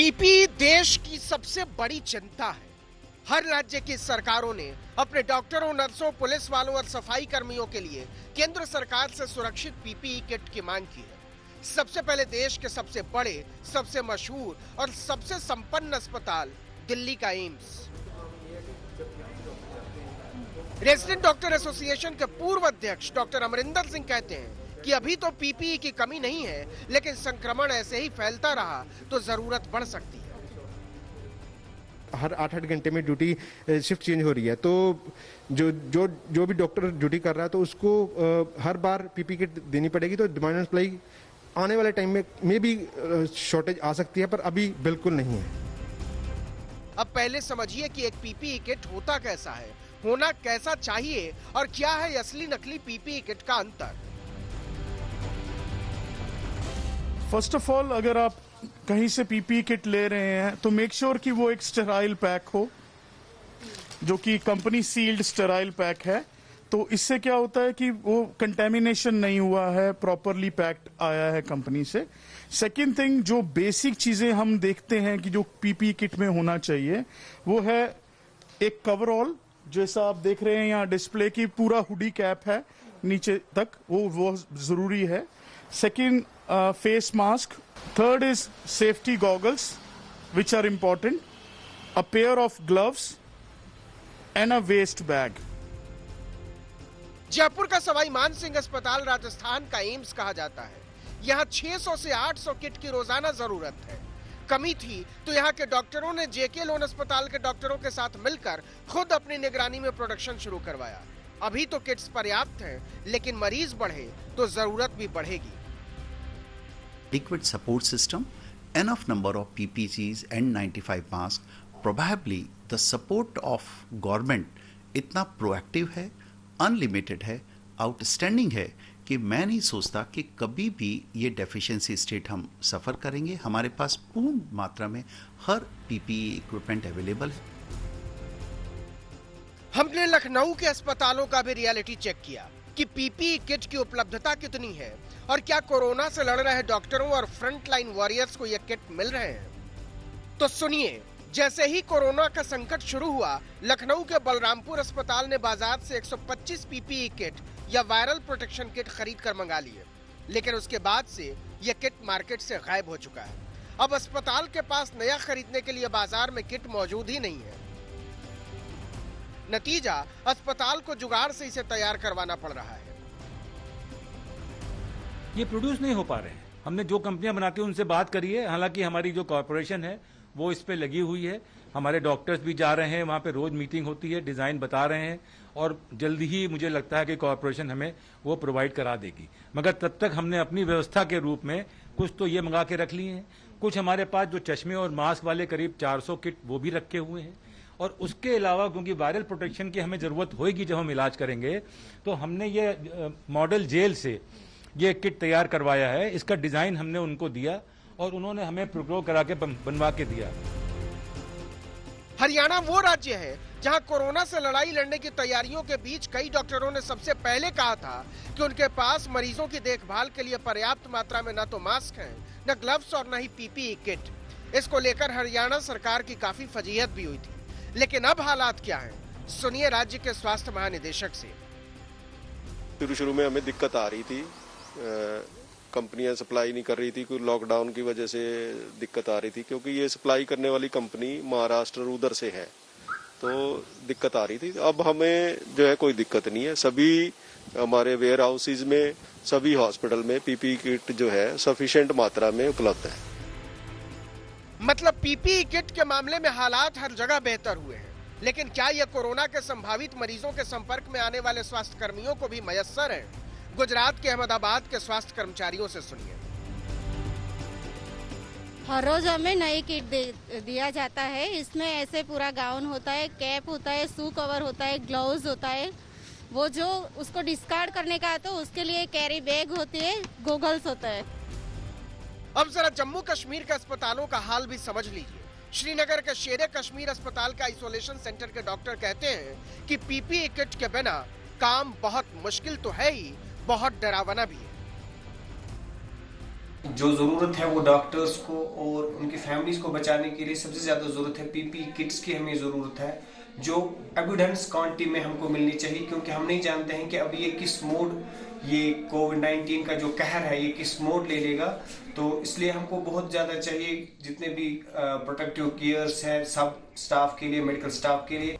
PPE देश की सबसे बड़ी चिंता है। हर राज्य की सरकारों ने अपने डॉक्टरों, नर्सों, पुलिस वालों और सफाई कर्मियों के लिए केंद्र सरकार से सुरक्षित पीपीई किट की मांग की है। सबसे पहले देश के सबसे बड़े, सबसे मशहूर और सबसे संपन्न अस्पताल दिल्ली का एम्स। रेजिडेंट डॉक्टर एसोसिएशन के पूर्व अध्यक्ष डॉक्टर अमरिंदर सिंह कहते हैं कि अभी तो पीपीई की कमी नहीं है, लेकिन संक्रमण ऐसे ही फैलता रहा तो जरूरत बढ़ सकती है। हर 8-8 घंटे में ड्यूटी शिफ्ट चेंज हो रही है, तो जो भी डॉक्टर ड्यूटी कर रहा है तो उसको हर बार पीपीई किट देनी पड़ेगी। तो डिमांड एंड सप्लाई आने वाले टाइम में भी शॉर्टेज आ सकती है, पर अभी बिल्कुल नहीं है। अब पहले समझिए कि एक पीपीई किट होता कैसा है, होना कैसा चाहिए और क्या है असली नकली पीपीई किट का अंतर। फर्स्ट ऑफ ऑल, अगर आप कहीं से पीपीई किट ले रहे हैं तो मेक श्योर कि वो एक स्टेराइल पैक हो, जो कि कंपनी सील्ड स्टेराइल पैक है। तो इससे क्या होता है कि वो कंटेमिनेशन नहीं हुआ है, प्रॉपरली पैक्ड आया है कंपनी से। सेकंड थिंग, जो बेसिक चीजें हम देखते हैं कि जो पीपीई किट में होना चाहिए, वो है एक कवरऑल, जैसा आप देख रहे हैं यहाँ डिस्प्ले की, पूरा हुडी कैप है नीचे तक, वो जरूरी है। Second, face mask. Third is safety goggles, which are important. A pair of gloves and a waste bag. Jaipur का सवाई मानसिंह अस्पताल राजस्थान का एम्स कहा जाता है। यहाँ 600 से 800 किट की रोजाना जरूरत है। कमी थी तो यहाँ के डॉक्टरों ने जेके लोन अस्पताल के डॉक्टरों के साथ मिलकर खुद अपनी निगरानी में प्रोडक्शन शुरू करवाया। अभी तो किट्स पर्याप्त हैं, लेकिन मरीज बढ़े तो जरूरत भी बढ़ेगी। Adequate support system, enough number of PPEs and 95 masks, probably the support of government इतना proactive है, unlimited है, outstanding है कि मैं नहीं सोचता कि कभी भी ये डेफिशिएंसी स्टेट हम सफ़र करेंगे। हमारे पास पूर्ण मात्रा में हर PPE इक्विपमेंट अवेलेबल है। हमने लखनऊ के अस्पतालों का भी रियलिटी चेक किया कि पीपीई किट की उपलब्धता कितनी है और क्या कोरोना से लड़ रहे डॉक्टरों और फ्रंटलाइन वॉरियर्स को ये किट मिल रहे हैं। तो सुनिए, जैसे ही कोरोना का संकट शुरू हुआ, लखनऊ के बलरामपुर अस्पताल ने बाजार से 125 पीपीई किट या वायरल प्रोटेक्शन किट खरीद कर मंगा लिए, लेकिन उसके बाद से ये किट मार्केट से गायब हो चुका है। अब अस्पताल के पास नया खरीदने के लिए बाजार में किट मौजूद ही नहीं है। नतीजा, अस्पताल को जुगाड़ से इसे तैयार करवाना पड़ रहा है। ये प्रोड्यूस नहीं हो पा रहे हैं। हमने जो कंपनियां बनाती हैं उनसे बात करी है, हालांकि हमारी जो कॉर्पोरेशन है वो इस पे लगी हुई है। हमारे डॉक्टर्स भी जा रहे हैं, वहां पे रोज मीटिंग होती है, डिजाइन बता रहे हैं और जल्दी ही मुझे लगता है कि कॉर्पोरेशन हमें वो प्रोवाइड करा देगी। मगर तब तक हमने अपनी व्यवस्था के रूप में कुछ तो ये मंगा के रख लिए हैं। कुछ हमारे पास जो चश्मे और मास्क वाले करीब 400 किट वो भी रखे हुए हैं, और उसके अलावा क्योंकि वायरल प्रोटेक्शन की हमें जरूरत होगी जब हम इलाज करेंगे, तो हमने ये मॉडल जेल से ये किट तैयार करवाया है। इसका डिजाइन हमने उनको दिया और उन्होंने हमें प्रोक्योर करा के बनवा के दिया। हरियाणा वो राज्य है जहां कोरोना से लड़ाई लड़ने की तैयारियों के बीच कई डॉक्टरों ने सबसे पहले कहा था कि उनके पास मरीजों की देखभाल के लिए पर्याप्त मात्रा में न तो मास्क हैं, न ग्लव्स और न ही पीपीई किट। इसको लेकर हरियाणा सरकार की काफी फजीहत भी हुई थी, लेकिन अब हालात क्या हैं? सुनिए राज्य के स्वास्थ्य महानिदेशक से। शुरू में हमें दिक्कत आ रही थी, कंपनियां सप्लाई नहीं कर रही थी, कोई लॉकडाउन की वजह से दिक्कत आ रही थी, क्योंकि ये सप्लाई करने वाली कंपनी महाराष्ट्र उधर से है, तो दिक्कत आ रही थी। अब हमें जो है कोई दिक्कत नहीं है। सभी हमारे वेयर हाउसेज में, सभी हॉस्पिटल में पीपीई किट जो है सफिशिएंट मात्रा में उपलब्ध है। मतलब पीपीई किट के मामले में हालात हर जगह बेहतर हुए हैं, लेकिन क्या यह कोरोना के संभावित मरीजों के संपर्क में आने वाले स्वास्थ्य कर्मियों को भी मयस्सर है? गुजरात के अहमदाबाद के स्वास्थ्य कर्मचारियों से सुनिए। हर रोज हमें नई किट दिया जाता है। इसमें ऐसे पूरा गाउन होता है, कैप होता है, शू कवर होता है, ग्लव्स होता है। वो जो उसको डिस्कार्ड करने का है तो उसके लिए कैरी बैग होती है, गॉगल्स होता है। अब जरा जम्मू कश्मीर के अस्पतालों का हाल भी समझ लीजिए। श्रीनगर के शेरे कश्मीर अस्पताल का आइसोलेशन सेंटर के डॉक्टर कहते हैं कि पीपीई किट के बिना काम बहुत मुश्किल तो है ही, बहुत डरावना भी है। जो ज़रूरत है वो डॉक्टर्स को और उनकी फैमिलीज को बचाने के लिए सबसे ज़्यादा ज़रूरत है पीपी किट्स की हमें ज़रूरत है, जो एविडेंस क्वांटिटी में हमको मिलनी चाहिए, क्योंकि हम नहीं जानते हैं कि अब ये किस मोड, ये कोविड-19 का जो कहर है ये किस मोड ले लेगा। तो इसलिए हमको बहुत ज़्यादा चाहिए जितने भी प्रोटेक्टिव गियर्स हैं सब स्टाफ के लिए, मेडिकल स्टाफ के लिए।